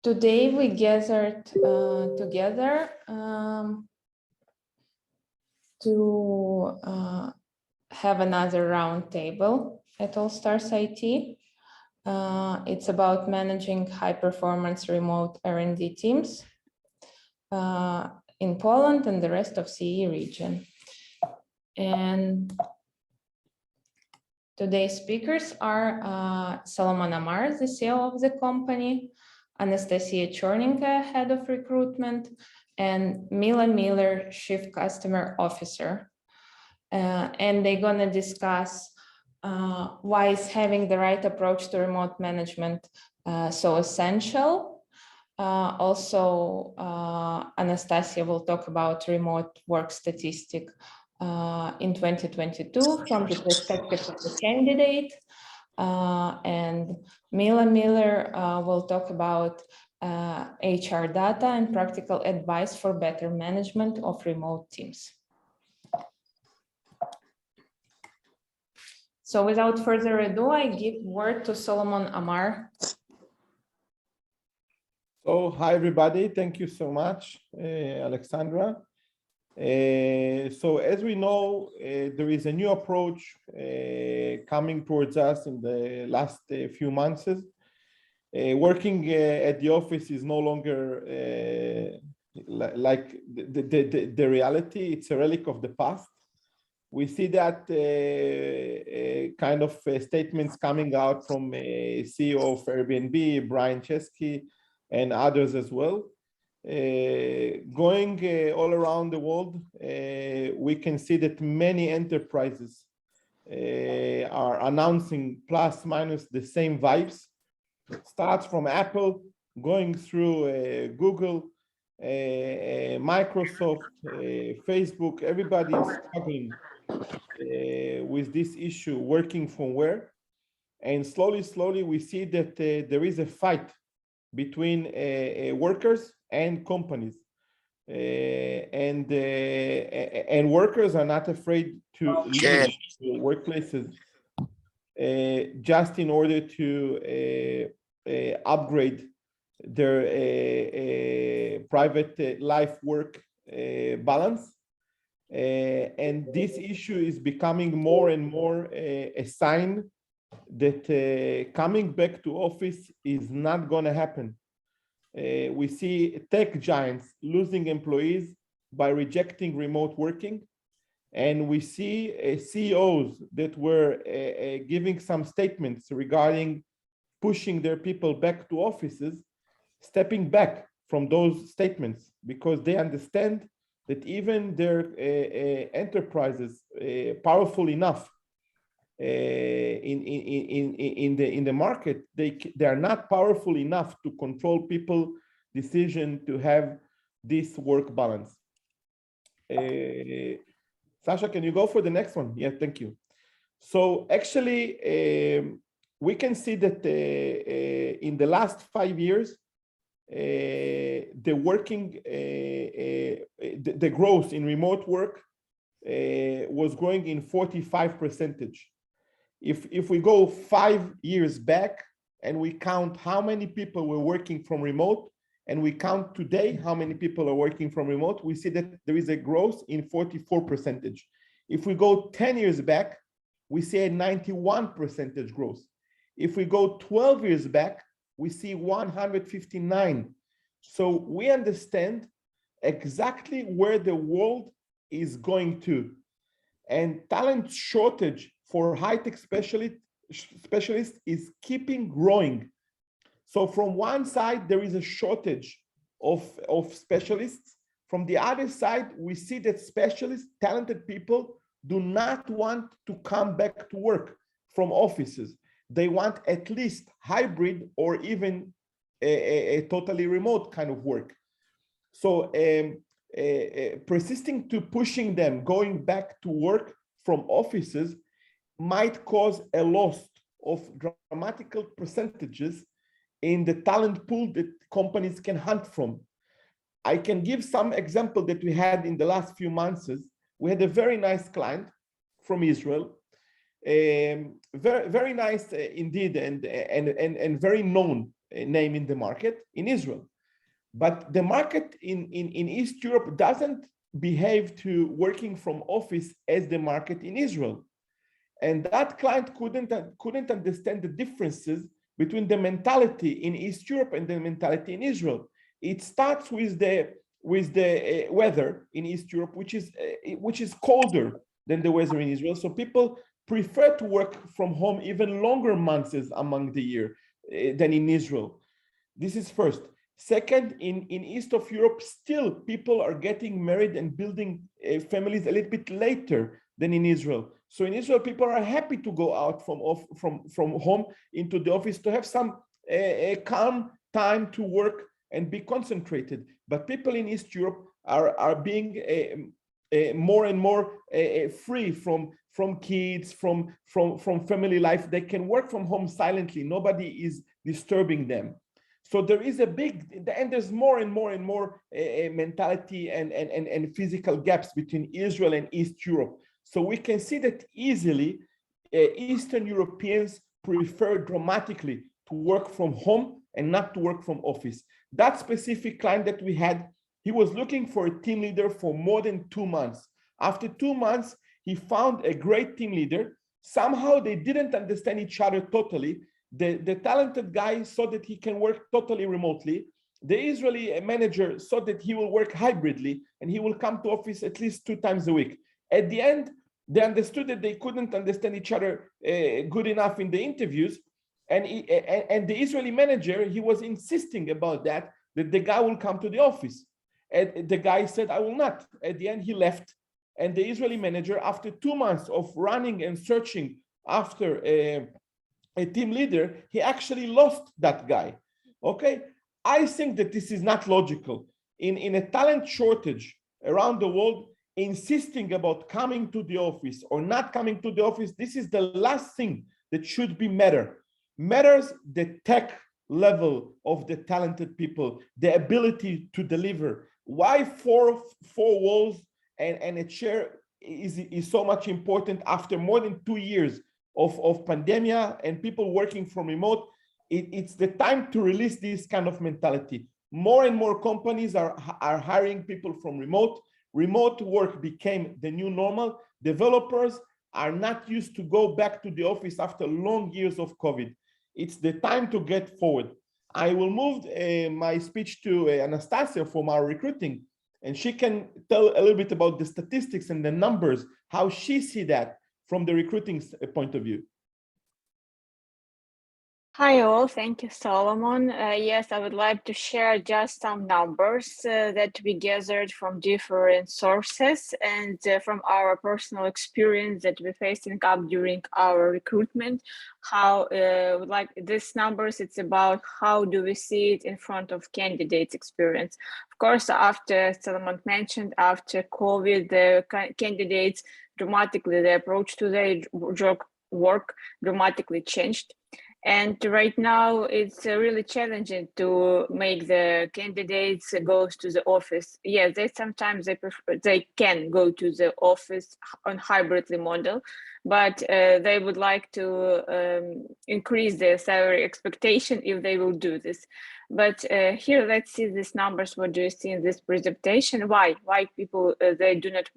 Today we gathered together to have another roundtable at All Stars IT. It's about managing high-performance remote R&D teams in Poland and the rest of CE region. And today's speakers are Solomon Amar, the CEO of the company, Anastasia Chorninka, head of recruitment, and Mila Miller, chief customer officer. And they're gonna discuss why is having the right approach to remote management so essential. Also, Anastasia will talk about remote work statistic in 2022 from the perspective of the candidate. And Mila Miller will talk about HR data and practical advice for better management of remote teams. So without further ado, I give word to Solomon Amar. So hi everybody, thank you so much, Alexandra. So as we know, there is a new approach coming towards us in the last few months. Working at the office is no longer like the reality. It's a relic of the past. We see that kind of statements coming out from CEO of Airbnb, Brian Chesky, and others as well. Going all around the world, we can see that many enterprises are announcing plus minus the same vibes. It starts from Apple, going through Google, Microsoft, Facebook. Everybody is struggling with this issue, working from where. And slowly we see that there is a fight between workers and companies, and workers are not afraid to leave workplaces just in order to upgrade their private life work balance. And this issue is becoming more and more a sign that coming back to office is not going to happen. We see tech giants losing employees by rejecting remote working. And we see CEOs that were giving some statements regarding pushing their people back to offices, stepping back from those statements because they understand that even their enterprises powerful enough in the market, they are not powerful enough to control people' decision to have this work balance. Sasha, can you go for the next one? Yeah, thank you. So actually, we can see that in the last 5 years, the growth in remote work was growing in 45%. If we go 5 years back and we count how many people were working from remote, and we count today how many people are working from remote, we see that there is a growth in 44%. If we go 10 years back, we see a 91% growth. If we go 12 years back, we see 159. So we understand exactly where the world is going to. And talent shortage for high-tech specialists is keeping growing. So from one side, there is a shortage of specialists. From the other side, we see that specialists, talented people, do not want to come back to work from offices. They want at least hybrid or even a totally remote kind of work. So persisting to pushing them going back to work from offices might cause a loss of dramatical percentages in the talent pool that companies can hunt from. I can give some example that we had in the last few months. We had a very nice client from Israel, very nice indeed, and very known name in the market in Israel. But the market in East Europe doesn't behave to working from office as the market in Israel. And that client couldn't understand the differences between the mentality in East Europe and the mentality in Israel. It starts with the weather in East Europe, which is colder than the weather in Israel. So people prefer to work from home even longer months among the year than in Israel. This is first. Second, in East of Europe, still people are getting married and building families a little bit later than in Israel. So in Israel, people are happy to go out from home into the office to have some calm time to work and be concentrated. But people in East Europe are being more and more free from kids, from family life. They can work from home silently. Nobody is disturbing them. So there is a big, and there's more and more and more mentality and physical gaps between Israel and East Europe. So we can see that easily Eastern Europeans prefer dramatically to work from home and not to work from office. That specific client that we had, he was looking for a team leader for more than 2 months. After 2 months, he found a great team leader. Somehow they didn't understand each other totally. The talented guy saw that he can work totally remotely. The Israeli manager saw that he will work hybridly and he will come to office at least 2 times a week. At the end, they understood that they couldn't understand each other good enough in the interviews. And the Israeli manager, he was insisting about that the guy will come to the office. And the guy said, I will not. At the end, he left. And the Israeli manager, after 2 months of running and searching after a team leader, he actually lost that guy. Okay, I think that this is not logical. In a talent shortage around the world, insisting about coming to the office or not coming to the office, this is the last thing that should be matters the tech level of the talented people, the ability to deliver. Why four walls and a chair is so much important after more than 2 years of pandemic and people working from remote? It's the time to release this kind of mentality. More and more companies are hiring people from remote. Remote work became the new normal. Developers are not used to go back to the office after long years of COVID. It's the time to get forward. I will move my speech to Anastasia from our recruiting, and she can tell a little bit about the statistics and the numbers, how she see that from the recruiting point of view. Hi all, thank you, Solomon. Yes, I would like to share just some numbers that we gathered from different sources and from our personal experience that we facing up during our recruitment. How, like these numbers, it's about how do we see it in front of candidates' experience. Of course, after Solomon mentioned, after COVID, the candidates dramatically, the approach to their job work dramatically changed. And right now, it's really challenging to make the candidates go to the office. Yes, sometimes they can go to the office on hybridly model, but they would like to increase their salary expectation if they will do this. But here, let's see these numbers. What do you see in this presentation? Why people they do not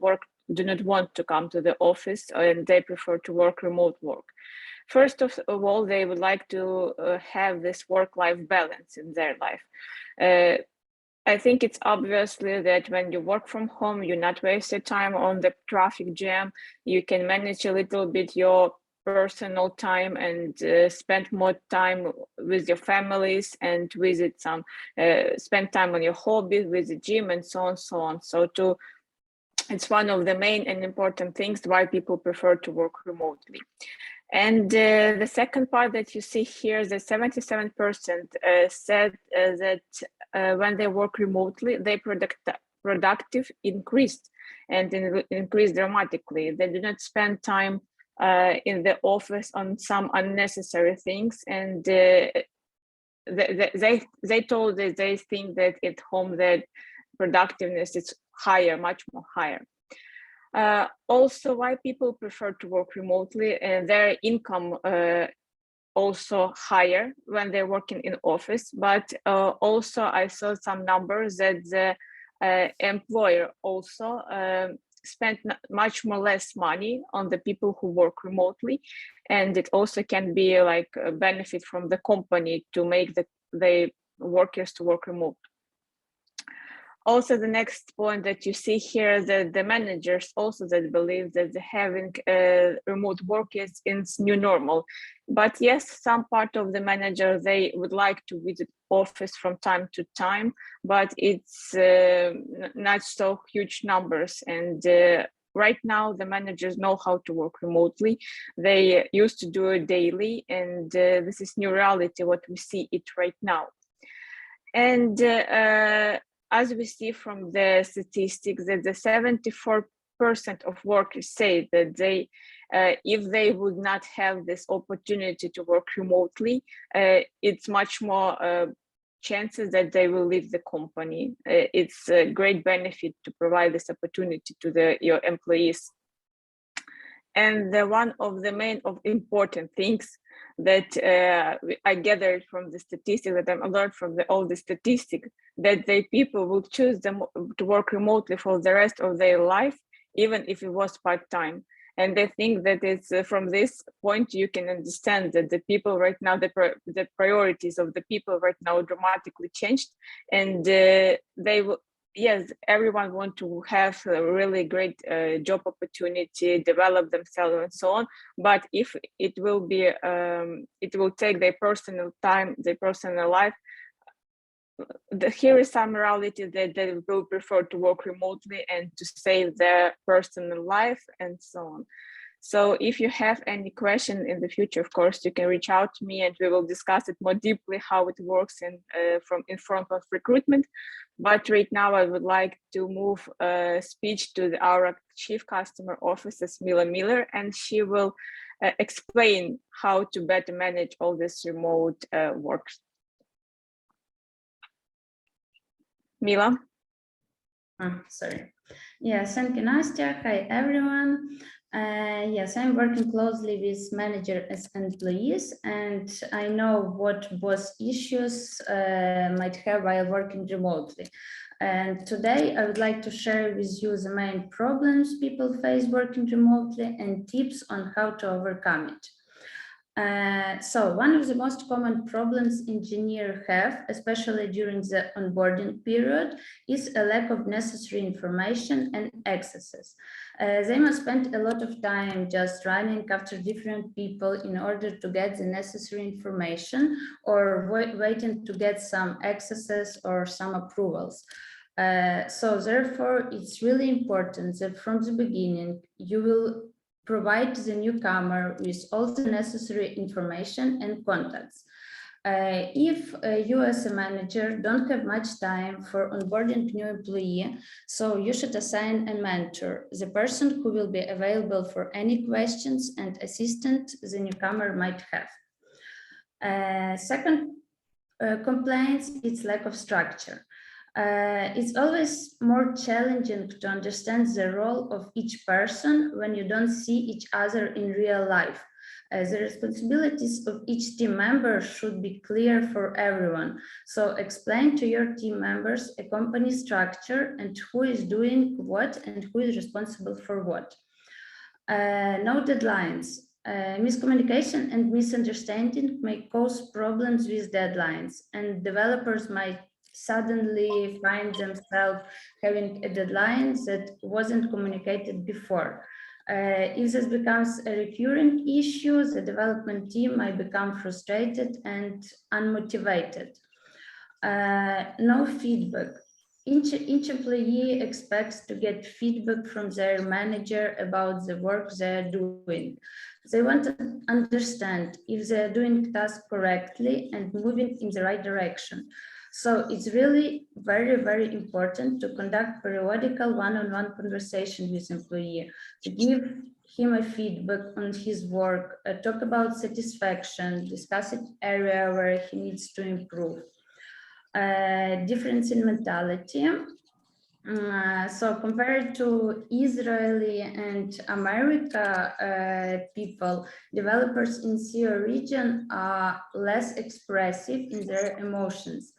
want to come to the office and they prefer to work remote work? First of all, they would like to have this work-life balance in their life. I think it's obviously that when you work from home, you not waste your time on the traffic jam. You can manage a little bit your personal time and spend more time with your families and visit some, spend time on your hobbies, with the gym and so on, so on. So it's one of the main and important things why people prefer to work remotely. And the second part that you see here, the 77% said that when they work remotely, their productive increased and increased dramatically. They do not spend time in the office on some unnecessary things, and they told that they think that at home that productiveness is higher, much more higher. Also, why people prefer to work remotely, and their income also higher when they're working in office, but also I saw some numbers that the employer also spent much more less money on the people who work remotely, and it also can be like a benefit from the company to make the workers to work remote. Also, the next point that you see here, that the managers also that believe that having remote work is new normal. But yes, some part of the manager, they would like to visit office from time to time, but it's not so huge numbers. And right now, the managers know how to work remotely. They used to do it daily, and this is new reality, what we see it right now. And as we see from the statistics, that the 74% of workers say that they, if they would not have this opportunity to work remotely, it's much more chances that they will leave the company. It's a great benefit to provide this opportunity to your employees. And one of the main important things that I gathered from the statistics, that I learned from all the statistics, that the people will choose them to work remotely for the rest of their life, even if it was part-time. And I think that it's from this point you can understand that the people right now, the priorities of the people right now dramatically changed, and they will. Yes, everyone wants to have a really great job opportunity, develop themselves and so on. But if it will be, it will take their personal time, their personal life. Here is some reality that they will prefer to work remotely and to save their personal life and so on. So if you have any question in the future, of course, you can reach out to me and we will discuss it more deeply, how it works in front of recruitment. But right now I would like to move speech to our Chief Customer Officer, Mila Miller, and she will explain how to better manage all this remote work. Mila? Sorry. Yes, thank you, Nastya. Hi, everyone. Yes, I'm working closely with manager as employees, and I know what both issues might have while working remotely. And today I would like to share with you the main problems people face working remotely and tips on how to overcome it. So one of the most common problems engineers have, especially during the onboarding period, is a lack of necessary information and accesses. They must spend a lot of time just running after different people in order to get the necessary information or waiting to get some accesses or some approvals. So therefore, it's really important that from the beginning, you will provide the newcomer with all the necessary information and contacts. If you as a manager don't have much time for onboarding new employee, so you should assign a mentor, the person who will be available for any questions and assistance the newcomer might have. Second complaint is lack of structure. It's always more challenging to understand the role of each person when you don't see each other in real life. The responsibilities of each team member should be clear for everyone. So explain to your team members a company structure and who is doing what and who is responsible for what. No deadlines. Miscommunication and misunderstanding may cause problems with deadlines, and developers might suddenly find themselves having a deadline that wasn't communicated before. If this becomes a recurring issue, the development team might become frustrated and unmotivated. No feedback. Each employee expects to get feedback from their manager about the work they're doing. They want to understand if they're doing tasks correctly and moving in the right direction. So it's really very, very important to conduct periodical one-on-one conversation with employee, to give him a feedback on his work, talk about satisfaction, discuss an area where he needs to improve. Difference in mentality. So compared to Israeli and America people, developers in CEO region are less expressive in their emotions.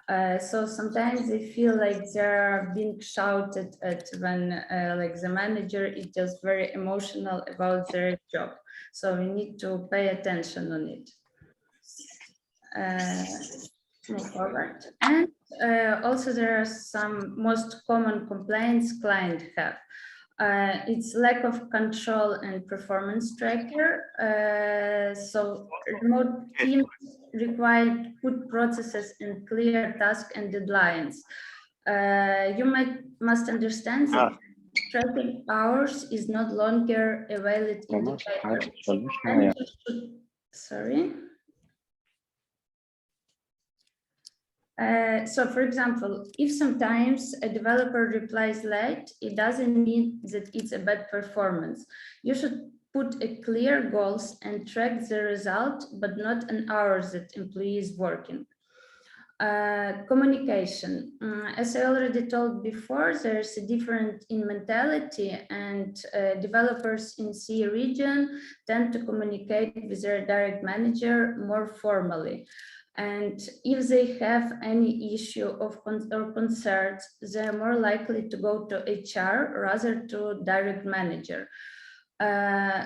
So sometimes they feel like they're being shouted at when like the manager is just very emotional about their job. So we need to pay attention on it. Move forward. And also there are some most common complaints clients have. It's lack of control and performance tracker. So remote teams require good processes and clear tasks and deadlines. You must understand that tracking hours is not longer a valid indicator. Sorry. So for example, if sometimes a developer replies late, it doesn't mean that it's a bad performance. You should put a clear goals and track the result, but not an hours that employee is working. Communication. As I already told before, there's a difference in mentality, and developers in C region tend to communicate with their direct manager more formally. And if they have any issue of or concerns, they're more likely to go to HR rather to direct manager.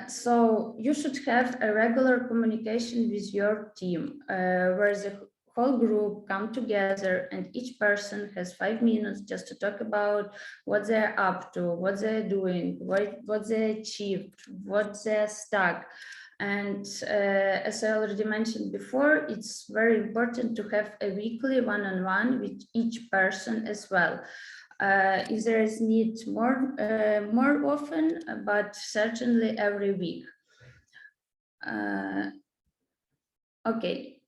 So you should have a regular communication with your team where the whole group come together and each person has 5 minutes just to talk about what they're up to, what they're doing, what they achieved, what they're stuck. And as I already mentioned before, it's very important to have a weekly one-on-one with each person as well. If there is need more often, but certainly every week. Okay.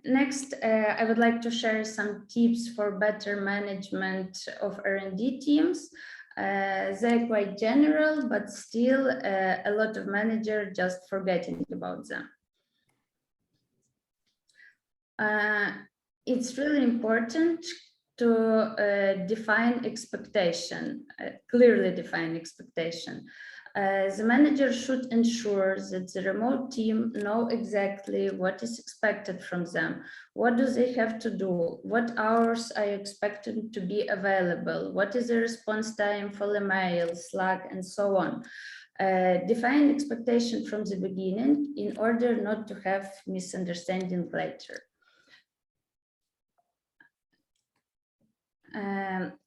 Next, I would like to share some tips for better management of R&D teams. They're quite general, but still a lot of managers just forgetting about them. It's really important to define expectation, clearly define expectation. The manager should ensure that the remote team know exactly what is expected from them. What do they have to do? What hours are expected to be available? What is the response time for email, Slack, and so on? Define expectation from the beginning in order not to have misunderstanding later.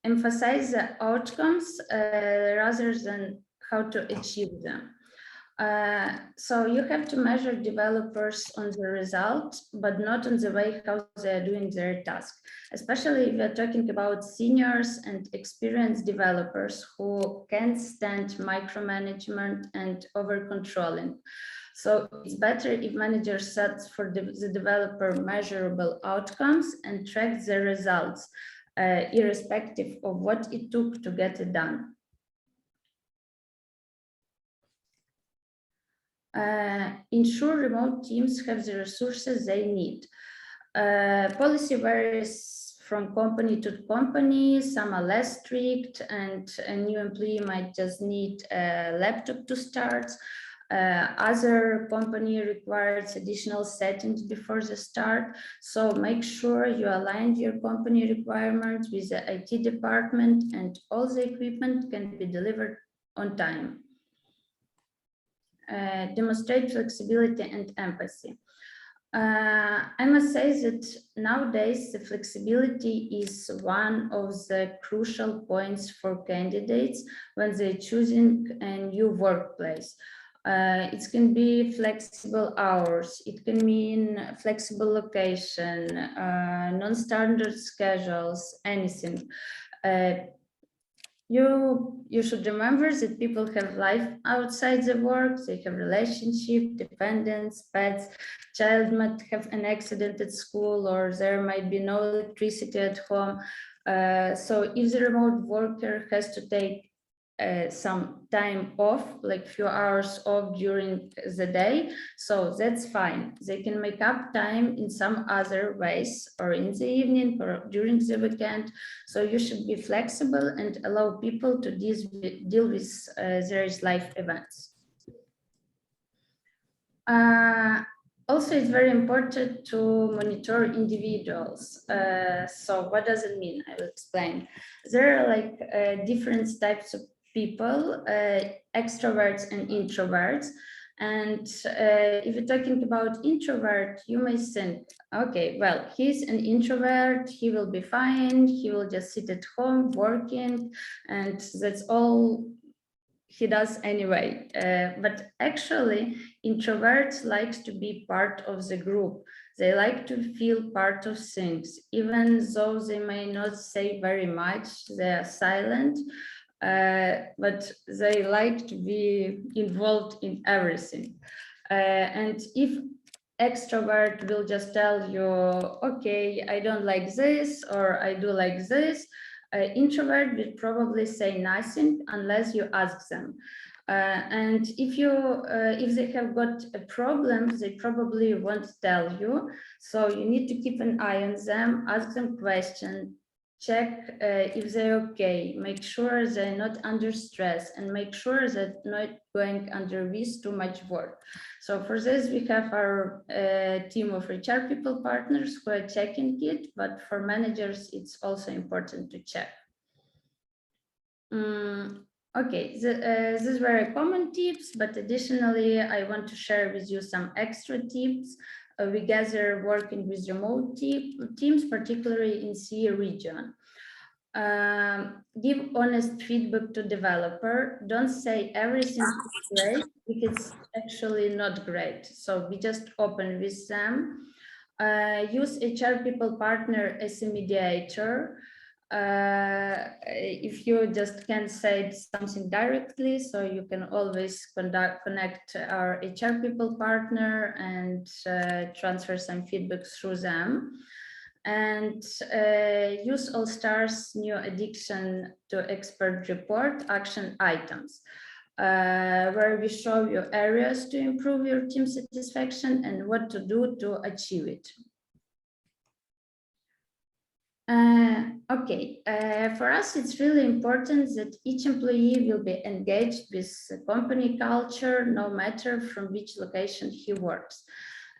Emphasize the outcomes rather than how to achieve them. So you have to measure developers on the result, but not on the way how they are doing their task, especially if we're talking about seniors and experienced developers who can't stand micromanagement and over-controlling. So it's better if manager sets for the developer measurable outcomes and tracks the results, irrespective of what it took to get it done. Ensure remote teams have the resources they need. Policy varies from company to company. Some are less strict, and a new employee might just need a laptop to start. Other company requires additional settings before the start. So make sure you align your company requirements with the IT department and all the equipment can be delivered on time. Demonstrate flexibility and empathy. I must say that nowadays the flexibility is one of the crucial points for candidates when they're choosing a new workplace. It can be flexible hours, it can mean flexible location, non-standard schedules, anything. You should remember that people have life outside the work, they have relationship, dependents, pets, child might have an accident at school, or there might be no electricity at home. So if the remote worker has to take some time off, like few hours off during the day. So that's fine. They can make up time in some other ways, or in the evening or during the weekend. So you should be flexible and allow people to deal with their life events. Also, it's very important to monitor individuals. So what does it mean? I will explain. There are like different types of people, extroverts and introverts. And if you're talking about introvert, you may think, okay, well, he's an introvert, he will be fine, he will just sit at home working, and that's all he does anyway. But actually, introverts like to be part of the group. They like to feel part of things, even though they may not say very much, they are silent, but they like to be involved in everything. And if extrovert will just tell you, okay, I don't like this, or I do like this, introvert will probably say nothing unless you ask them. And if they have got a problem, they probably won't tell you. So you need to keep an eye on them, ask them questions, check if they're okay, make sure they're not under stress, and make sure that not going under with too much work. So for this, we have our team of HR people partners who are checking it, but for managers, it's also important to check. Okay, these were common tips, but additionally, I want to share with you some extra tips. We gather working with remote teams, particularly in CE region. Give honest feedback to developer. Don't say everything is great if it's actually not great. So be just open with them. Use HR people partner as a mediator. If you just can't say something directly, so you can always connect our HR people partner and transfer some feedback through them. And use All Stars new addiction to expert report action items, where we show you areas to improve your team satisfaction and what to do to achieve it. Okay, for us, it's really important that each employee will be engaged with the company culture, no matter from which location he works.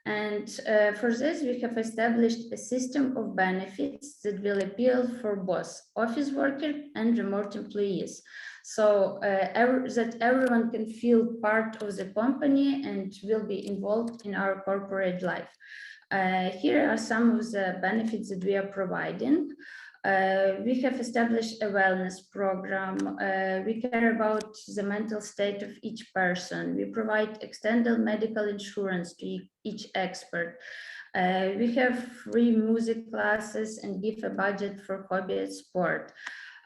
And for this, we have established a system of benefits that will appeal for both office workers and remote employees. So that everyone can feel part of the company and will be involved in our corporate life. Here are some of the benefits that we are providing. We have established a wellness program. We care about the mental state of each person. We provide extended medical insurance to each expert. We have free music classes and give a budget for hobby and sport.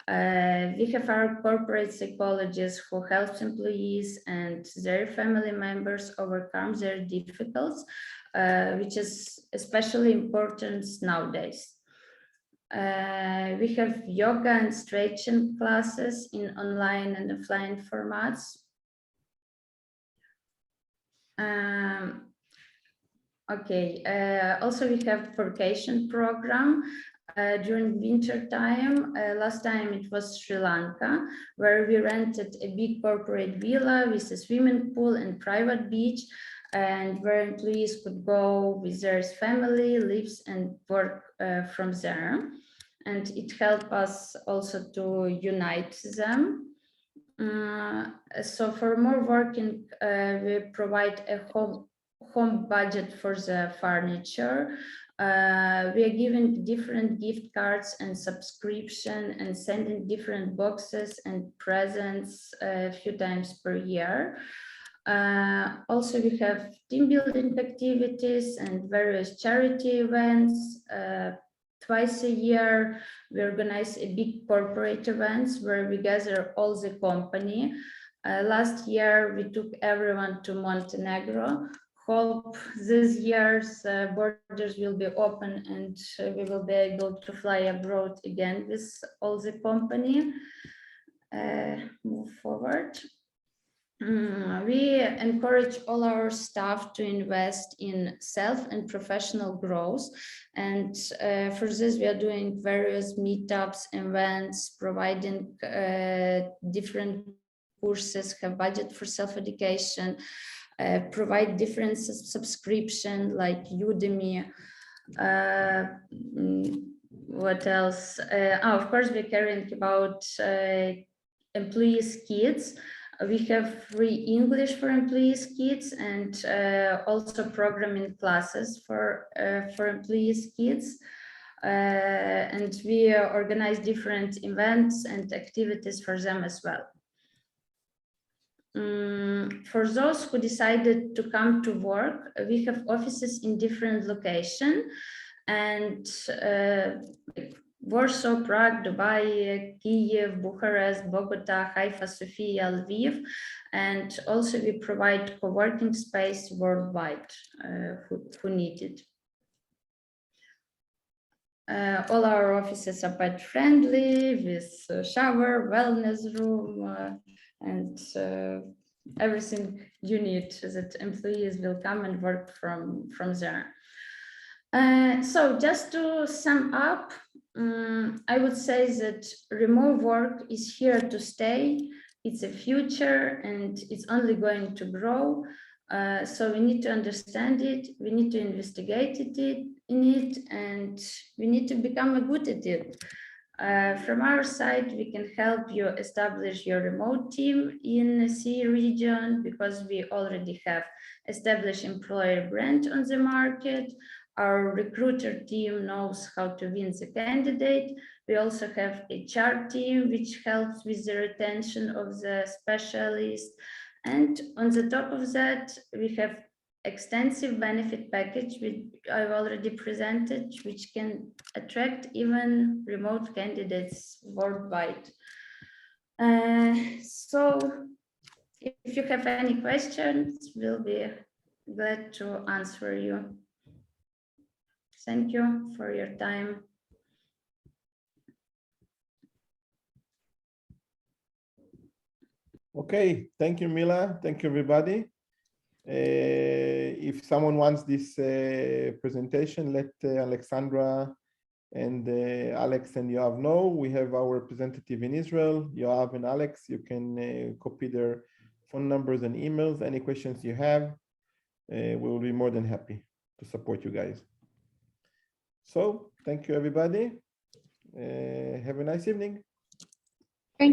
We have our corporate psychologists who helps employees and their family members overcome their difficulties, which is especially important nowadays. We have yoga and stretching classes in online and offline formats. Also we have Vocation program during winter time. Last time it was Sri Lanka, where we rented a big corporate villa with a swimming pool and private beach, and where employees could go with their family, lives and work from there. And it helped us also to unite them. So for more working, we provide a home budget for the furniture. We are giving different gift cards and subscription and sending different boxes and presents a few times per year. Also, we have team building activities and various charity events. Twice a year, we organize a big corporate events where we gather all the company. Last year, we took everyone to Montenegro. Hope this year's borders will be open and we will be able to fly abroad again with all the company. move forward. We encourage all our staff to invest in self and professional growth. And for this, we are doing various meetups, events, providing different courses, have budget for self-education, provide different subscription like Udemy. What else? Of course, we're caring about employees' kids. We have free English for employees' kids and also programming classes for employees' kids. And we organize different events and activities for them as well. For those who decided to come to work, we have offices in different locations, and Warsaw, Prague, Dubai, Kyiv, Bucharest, Bogota, Haifa, Sofia, Lviv, and also we provide co-working space worldwide who need it. All our offices are pet friendly with shower, wellness room, and everything you need that employees will come and work from there. So just to sum up, I would say that remote work is here to stay. It's a future and it's only going to grow. So we need to understand it, we need to investigate in it, and we need to become good at it. From our side, we can help you establish your remote team in the CE region because we already have established employer brand on the market. Our recruiter team knows how to win the candidate. We also have HR team, which helps with the retention of the specialist. And on the top of that, we have extensive benefit package, which I've already presented, which can attract even remote candidates worldwide. So if you have any questions, we'll be glad to answer you. Thank you for your time. Okay, thank you, Mila. Thank you, everybody. If someone wants this presentation, let Alexandra and Alex and Yoav know. We have our representative in Israel, Yoav and Alex. You can copy their phone numbers and emails. Any questions you have, we will be more than happy to support you guys. So thank you, everybody. Have a nice evening.